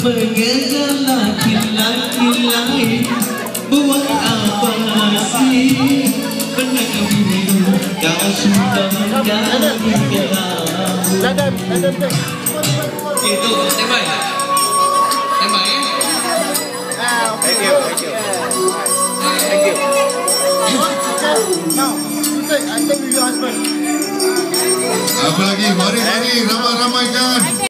mengejar laki-laki lain. Buat apa sih benar-benar kau sudah menjadi kelabu. Itu tembak ya? Tembak ya? Thank you. Now, I take with your husband. Apa lagi? Mari ramai-ramaikan.